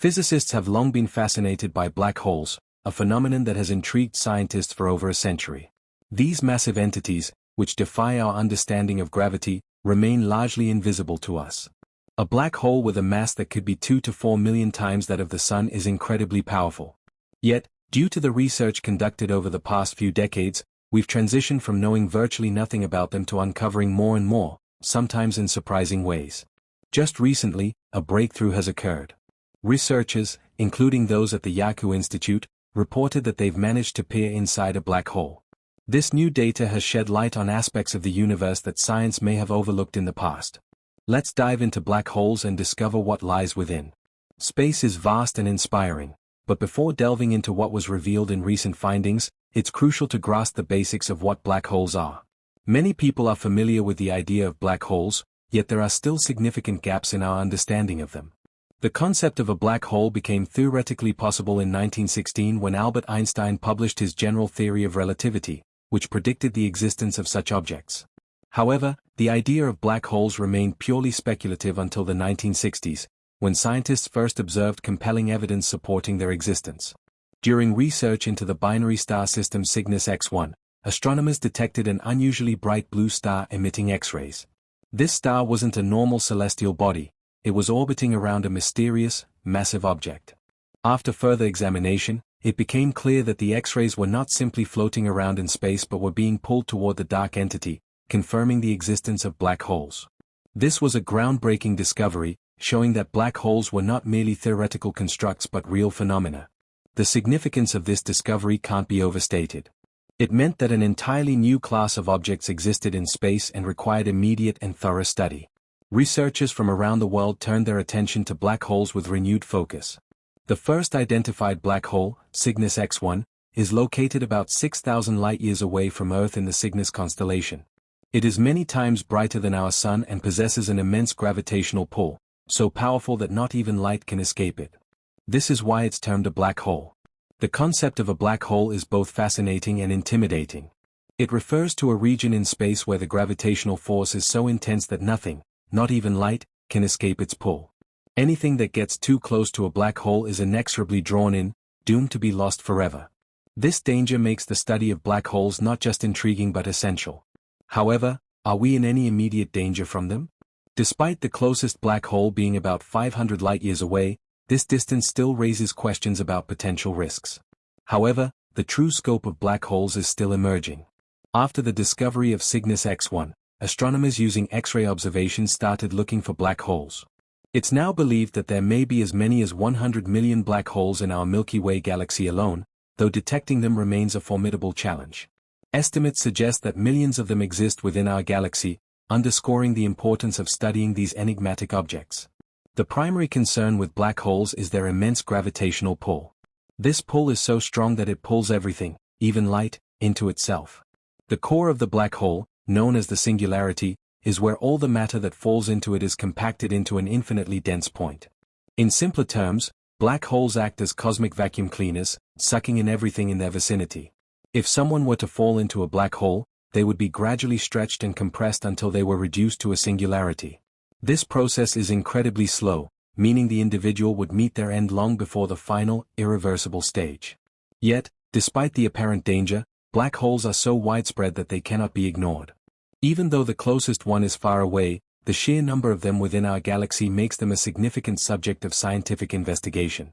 Physicists have long been fascinated by black holes, a phenomenon that has intrigued scientists for over a century. These massive entities, which defy our understanding of gravity, remain largely invisible to us. A black hole with a mass that could be 2 to 4 million times that of the Sun is incredibly powerful. Yet, due to the research conducted over the past few decades, we've transitioned from knowing virtually nothing about them to uncovering more and more, sometimes in surprising ways. Just recently, a breakthrough has occurred. Researchers, including those at the Kaku Institute, reported that they've managed to peer inside a black hole. This new data has shed light on aspects of the universe that science may have overlooked in the past. Let's dive into black holes and discover what lies within. Space is vast and inspiring, but before delving into what was revealed in recent findings, it's crucial to grasp the basics of what black holes are. Many people are familiar with the idea of black holes, yet there are still significant gaps in our understanding of them. The concept of a black hole became theoretically possible in 1916 when Albert Einstein published his general theory of relativity, which predicted the existence of such objects. However, the idea of black holes remained purely speculative until the 1960s, when scientists first observed compelling evidence supporting their existence. During research into the binary star system Cygnus X1, astronomers detected an unusually bright blue star emitting X-rays. This star wasn't a normal celestial body. It was orbiting around a mysterious, massive object. After further examination, it became clear that the X-rays were not simply floating around in space but were being pulled toward the dark entity, confirming the existence of black holes. This was a groundbreaking discovery, showing that black holes were not merely theoretical constructs but real phenomena. The significance of this discovery can't be overstated. It meant that an entirely new class of objects existed in space and required immediate and thorough study. Researchers from around the world turned their attention to black holes with renewed focus. The first identified black hole, Cygnus X1, is located about 6,000 light-years away from Earth in the Cygnus constellation. It is many times brighter than our Sun and possesses an immense gravitational pull, so powerful that not even light can escape it. This is why it's termed a black hole. The concept of a black hole is both fascinating and intimidating. It refers to a region in space where the gravitational force is so intense that nothing, not even light, can escape its pull. Anything that gets too close to a black hole is inexorably drawn in, doomed to be lost forever. This danger makes the study of black holes not just intriguing but essential. However, are we in any immediate danger from them? Despite the closest black hole being about 500 light-years away, this distance still raises questions about potential risks. However, the true scope of black holes is still emerging. After the discovery of Cygnus X1, astronomers using X-ray observations started looking for black holes. It's now believed that there may be as many as 100 million black holes in our Milky Way galaxy alone, though detecting them remains a formidable challenge. Estimates suggest that millions of them exist within our galaxy, underscoring the importance of studying these enigmatic objects. The primary concern with black holes is their immense gravitational pull. This pull is so strong that it pulls everything, even light, into itself. The core of the black hole, known as the singularity, is where all the matter that falls into it is compacted into an infinitely dense point. In simpler terms, black holes act as cosmic vacuum cleaners, sucking in everything in their vicinity. If someone were to fall into a black hole, they would be gradually stretched and compressed until they were reduced to a singularity. This process is incredibly slow, meaning the individual would meet their end long before the final, irreversible stage. Yet, despite the apparent danger, black holes are so widespread that they cannot be ignored. Even though the closest one is far away, the sheer number of them within our galaxy makes them a significant subject of scientific investigation.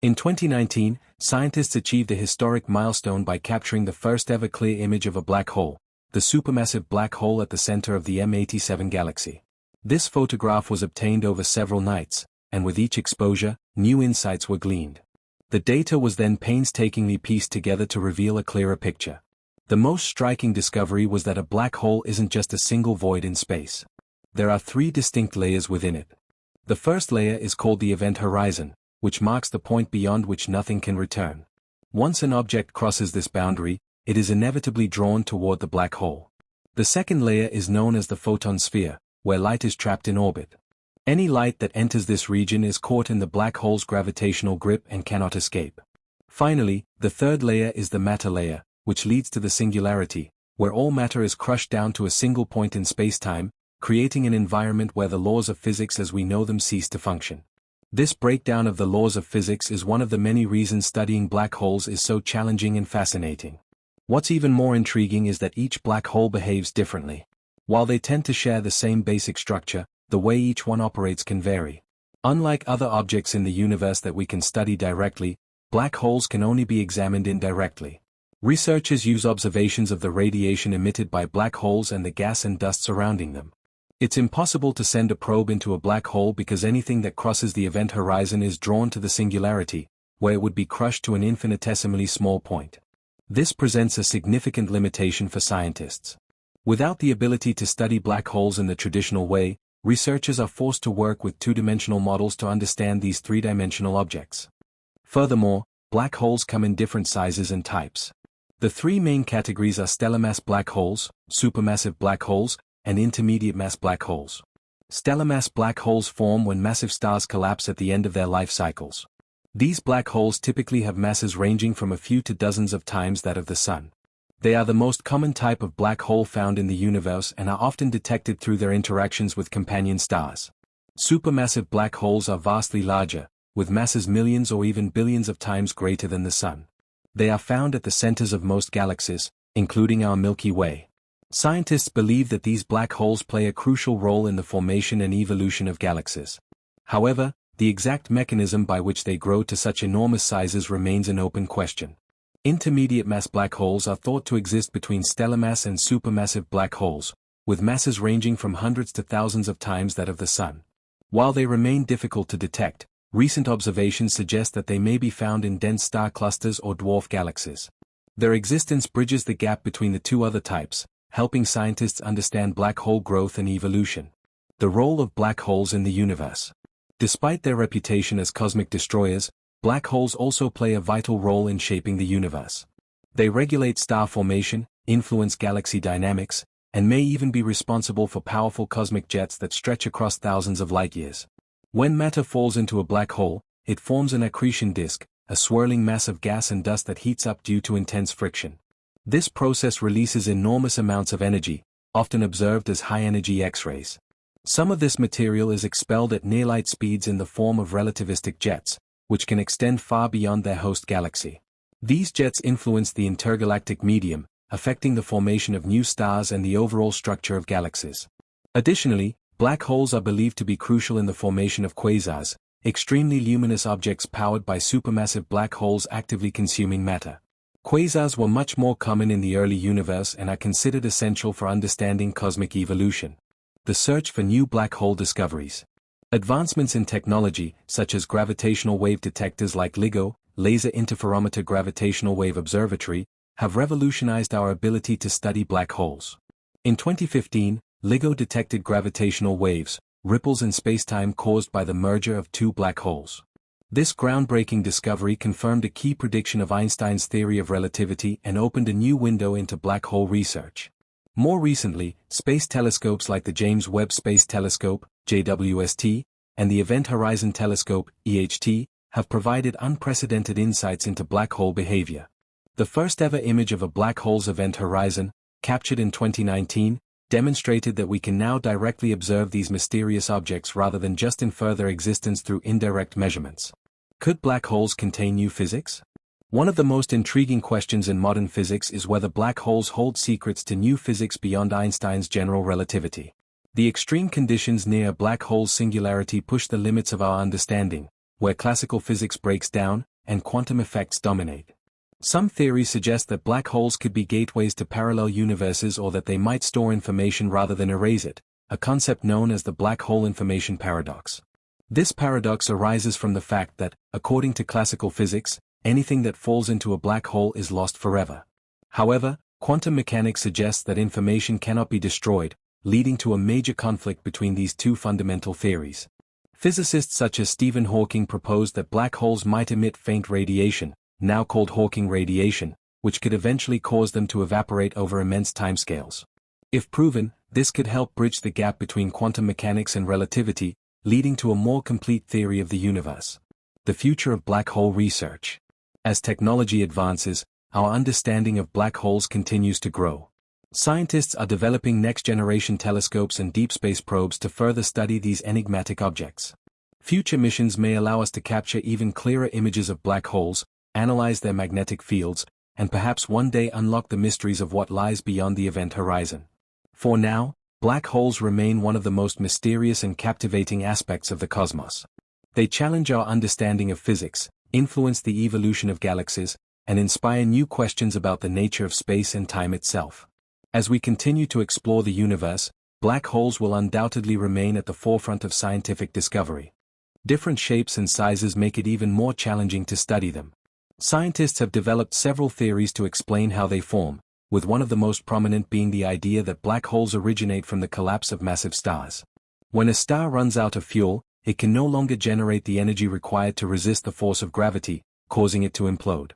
In 2019, scientists achieved a historic milestone by capturing the first-ever clear image of a black hole, the supermassive black hole at the center of the M87 galaxy. This photograph was obtained over several nights, and with each exposure, new insights were gleaned. The data was then painstakingly pieced together to reveal a clearer picture. The most striking discovery was that a black hole isn't just a single void in space. There are 3 distinct layers within it. The first layer is called the event horizon, which marks the point beyond which nothing can return. Once an object crosses this boundary, it is inevitably drawn toward the black hole. The second layer is known as the photon sphere, where light is trapped in orbit. Any light that enters this region is caught in the black hole's gravitational grip and cannot escape. Finally, the third layer is the matter layer, which leads to the singularity, where all matter is crushed down to a single point in spacetime, creating an environment where the laws of physics as we know them cease to function. This breakdown of the laws of physics is one of the many reasons studying black holes is so challenging and fascinating. What's even more intriguing is that each black hole behaves differently. While they tend to share the same basic structure, the way each one operates can vary. Unlike other objects in the universe that we can study directly, black holes can only be examined indirectly. Researchers use observations of the radiation emitted by black holes and the gas and dust surrounding them. It's impossible to send a probe into a black hole because anything that crosses the event horizon is drawn to the singularity, where it would be crushed to an infinitesimally small point. This presents a significant limitation for scientists. Without the ability to study black holes in the traditional way, researchers are forced to work with two-dimensional models to understand these three-dimensional objects. Furthermore, black holes come in different sizes and types. The three main categories are stellar mass black holes, supermassive black holes, and intermediate mass black holes. Stellar mass black holes form when massive stars collapse at the end of their life cycles. These black holes typically have masses ranging from a few to dozens of times that of the Sun. They are the most common type of black hole found in the universe and are often detected through their interactions with companion stars. Supermassive black holes are vastly larger, with masses millions or even billions of times greater than the Sun. They are found at the centers of most galaxies, including our Milky Way. Scientists believe that these black holes play a crucial role in the formation and evolution of galaxies. However, the exact mechanism by which they grow to such enormous sizes remains an open question. Intermediate mass black holes are thought to exist between stellar mass and supermassive black holes, with masses ranging from hundreds to thousands of times that of the Sun. While they remain difficult to detect, recent observations suggest that they may be found in dense star clusters or dwarf galaxies. Their existence bridges the gap between the two other types, helping scientists understand black hole growth and evolution. The role of black holes in the universe. Despite their reputation as cosmic destroyers, black holes also play a vital role in shaping the universe. They regulate star formation, influence galaxy dynamics, and may even be responsible for powerful cosmic jets that stretch across thousands of light-years. When matter falls into a black hole, it forms an accretion disk, a swirling mass of gas and dust that heats up due to intense friction. This process releases enormous amounts of energy, often observed as high-energy X-rays. Some of this material is expelled at near-light speeds in the form of relativistic jets, which can extend far beyond their host galaxy. These jets influence the intergalactic medium, affecting the formation of new stars and the overall structure of galaxies. Additionally, black holes are believed to be crucial in the formation of quasars, extremely luminous objects powered by supermassive black holes actively consuming matter. Quasars were much more common in the early universe and are considered essential for understanding cosmic evolution. The search for new black hole discoveries. Advancements in technology, such as gravitational wave detectors like LIGO, Laser Interferometer Gravitational Wave Observatory, have revolutionized our ability to study black holes. In 2015, LIGO detected gravitational waves, ripples in spacetime caused by the merger of two black holes. This groundbreaking discovery confirmed a key prediction of Einstein's theory of relativity and opened a new window into black hole research. More recently, space telescopes like the James Webb Space Telescope, JWST, and the Event Horizon Telescope, EHT, have provided unprecedented insights into black hole behavior. The first-ever image of a black hole's event horizon, captured in 2019, demonstrated that we can now directly observe these mysterious objects rather than just infer their existence through indirect measurements. Could black holes contain new physics? One of the most intriguing questions in modern physics is whether black holes hold secrets to new physics beyond Einstein's general relativity. The extreme conditions near a black hole's singularity push the limits of our understanding, where classical physics breaks down and quantum effects dominate. Some theories suggest that black holes could be gateways to parallel universes or that they might store information rather than erase it, a concept known as the black hole information paradox. This paradox arises from the fact that, according to classical physics, anything that falls into a black hole is lost forever. However, quantum mechanics suggests that information cannot be destroyed, leading to a major conflict between these two fundamental theories. Physicists such as Stephen Hawking proposed that black holes might emit faint radiation, now called Hawking radiation, which could eventually cause them to evaporate over immense timescales. If proven, this could help bridge the gap between quantum mechanics and relativity, leading to a more complete theory of the universe. The future of black hole research. As technology advances, our understanding of black holes continues to grow. Scientists are developing next-generation telescopes and deep space probes to further study these enigmatic objects. Future missions may allow us to capture even clearer images of black holes, analyze their magnetic fields, and perhaps one day unlock the mysteries of what lies beyond the event horizon. For now, black holes remain one of the most mysterious and captivating aspects of the cosmos. They challenge our understanding of physics, influence the evolution of galaxies, and inspire new questions about the nature of space and time itself. As we continue to explore the universe, black holes will undoubtedly remain at the forefront of scientific discovery. Different shapes and sizes make it even more challenging to study them. Scientists have developed several theories to explain how they form, with one of the most prominent being the idea that black holes originate from the collapse of massive stars. When a star runs out of fuel, it can no longer generate the energy required to resist the force of gravity, causing it to implode.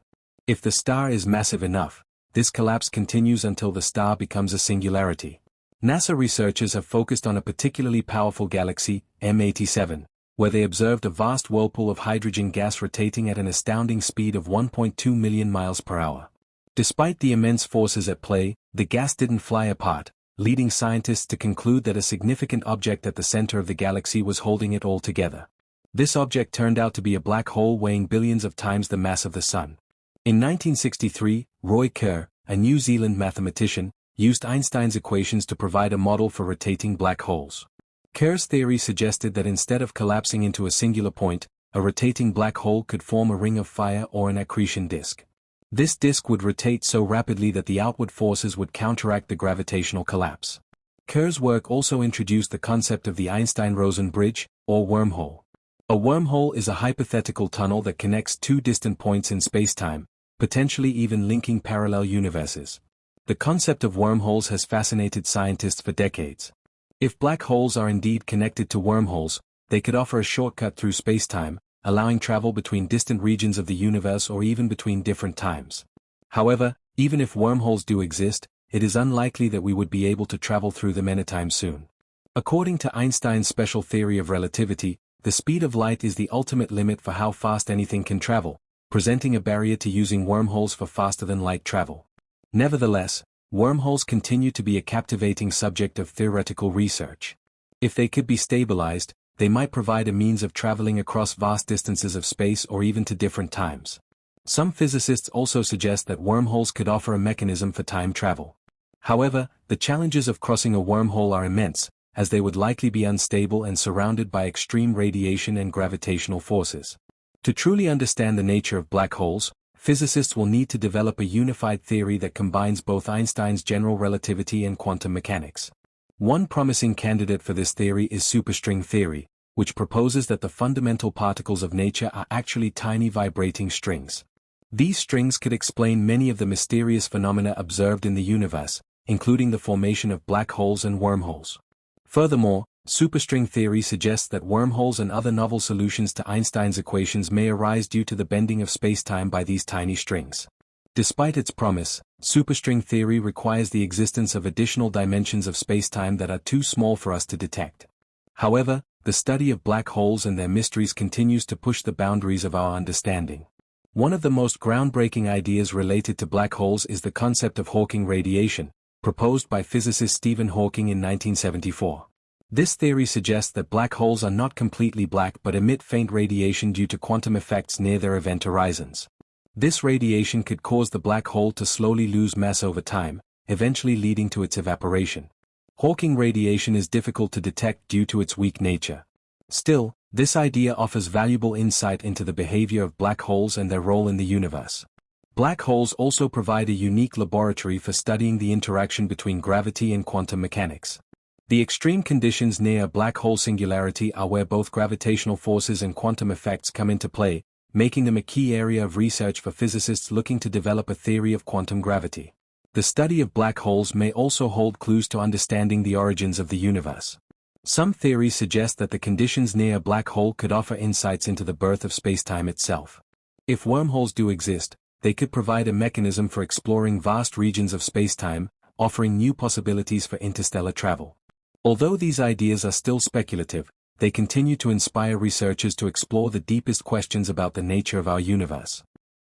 If the star is massive enough, this collapse continues until the star becomes a singularity. NASA researchers have focused on a particularly powerful galaxy, M87, where they observed a vast whirlpool of hydrogen gas rotating at an astounding speed of 1.2 million miles per hour. Despite the immense forces at play, the gas didn't fly apart, leading scientists to conclude that a significant object at the center of the galaxy was holding it all together. This object turned out to be a black hole weighing billions of times the mass of the Sun. In 1963, Roy Kerr, a New Zealand mathematician, used Einstein's equations to provide a model for rotating black holes. Kerr's theory suggested that instead of collapsing into a singular point, a rotating black hole could form a ring of fire or an accretion disk. This disk would rotate so rapidly that the outward forces would counteract the gravitational collapse. Kerr's work also introduced the concept of the Einstein-Rosen bridge, or wormhole. A wormhole is a hypothetical tunnel that connects two distant points in spacetime, potentially even linking parallel universes. The concept of wormholes has fascinated scientists for decades. If black holes are indeed connected to wormholes, they could offer a shortcut through spacetime, allowing travel between distant regions of the universe or even between different times. However, even if wormholes do exist, it is unlikely that we would be able to travel through them anytime soon. According to Einstein's special theory of relativity, the speed of light is the ultimate limit for how fast anything can travel, presenting a barrier to using wormholes for faster-than-light travel. Nevertheless, wormholes continue to be a captivating subject of theoretical research. If they could be stabilized, they might provide a means of traveling across vast distances of space or even to different times. Some physicists also suggest that wormholes could offer a mechanism for time travel. However, the challenges of crossing a wormhole are immense, as they would likely be unstable and surrounded by extreme radiation and gravitational forces. To truly understand the nature of black holes, physicists will need to develop a unified theory that combines both Einstein's general relativity and quantum mechanics. One promising candidate for this theory is superstring theory, which proposes that the fundamental particles of nature are actually tiny vibrating strings. These strings could explain many of the mysterious phenomena observed in the universe, including the formation of black holes and wormholes. Furthermore, superstring theory suggests that wormholes and other novel solutions to Einstein's equations may arise due to the bending of spacetime by these tiny strings. Despite its promise, superstring theory requires the existence of additional dimensions of spacetime that are too small for us to detect. However, the study of black holes and their mysteries continues to push the boundaries of our understanding. One of the most groundbreaking ideas related to black holes is the concept of Hawking radiation, proposed by physicist Stephen Hawking in 1974. This theory suggests that black holes are not completely black but emit faint radiation due to quantum effects near their event horizons. This radiation could cause the black hole to slowly lose mass over time, eventually leading to its evaporation. Hawking radiation is difficult to detect due to its weak nature. Still, this idea offers valuable insight into the behavior of black holes and their role in the universe. Black holes also provide a unique laboratory for studying the interaction between gravity and quantum mechanics. The extreme conditions near a black hole singularity are where both gravitational forces and quantum effects come into play, making them a key area of research for physicists looking to develop a theory of quantum gravity. The study of black holes may also hold clues to understanding the origins of the universe. Some theories suggest that the conditions near a black hole could offer insights into the birth of spacetime itself. If wormholes do exist, they could provide a mechanism for exploring vast regions of spacetime, offering new possibilities for interstellar travel. Although these ideas are still speculative, they continue to inspire researchers to explore the deepest questions about the nature of our universe.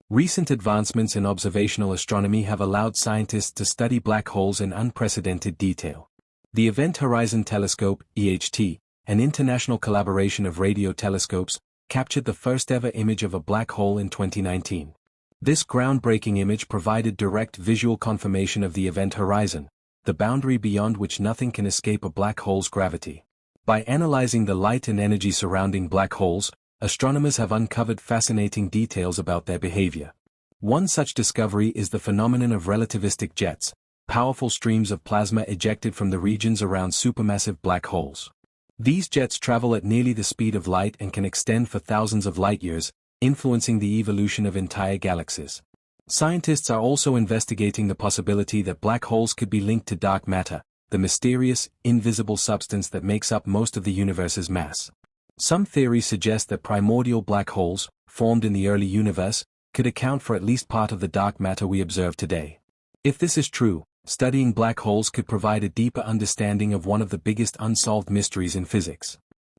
Recent advancements in observational astronomy have allowed scientists to study black holes in unprecedented detail. The Event Horizon Telescope (EHT) an international collaboration of radio telescopes, captured the first-ever image of a black hole in 2019. This groundbreaking image provided direct visual confirmation of the event horizon, the boundary beyond which nothing can escape a black hole's gravity. By analyzing the light and energy surrounding black holes, astronomers have uncovered fascinating details about their behavior. One such discovery is the phenomenon of relativistic jets, powerful streams of plasma ejected from the regions around supermassive black holes. These jets travel at nearly the speed of light and can extend for thousands of light-years, influencing the evolution of entire galaxies. Scientists are also investigating the possibility that black holes could be linked to dark matter, the mysterious, invisible substance that makes up most of the universe's mass. Some theories suggest that primordial black holes, formed in the early universe, could account for at least part of the dark matter we observe today. If this is true, studying black holes could provide a deeper understanding of one of the biggest unsolved mysteries in physics.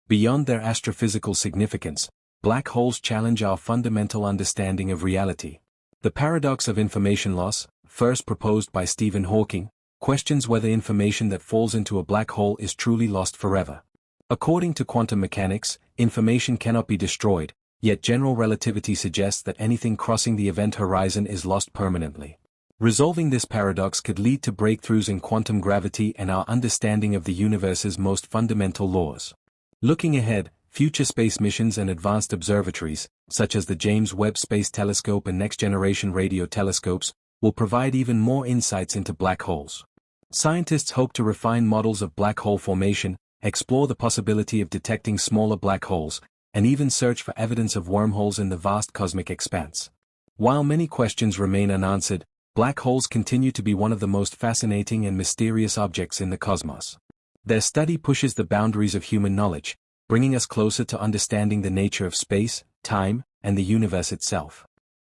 Beyond their astrophysical significance, black holes challenge our fundamental understanding of reality. The paradox of information loss, first proposed by Stephen Hawking, questions whether information that falls into a black hole is truly lost forever. According to quantum mechanics, information cannot be destroyed, yet general relativity suggests that anything crossing the event horizon is lost permanently. Resolving this paradox could lead to breakthroughs in quantum gravity and our understanding of the universe's most fundamental laws. Looking ahead, future space missions and advanced observatories, such as the James Webb Space Telescope and next-generation radio telescopes, will provide even more insights into black holes. Scientists hope to refine models of black hole formation, explore the possibility of detecting smaller black holes, and even search for evidence of wormholes in the vast cosmic expanse. While many questions remain unanswered, black holes continue to be one of the most fascinating and mysterious objects in the cosmos. Their study pushes the boundaries of human knowledge, bringing us closer to understanding the nature of space, time, and the universe itself.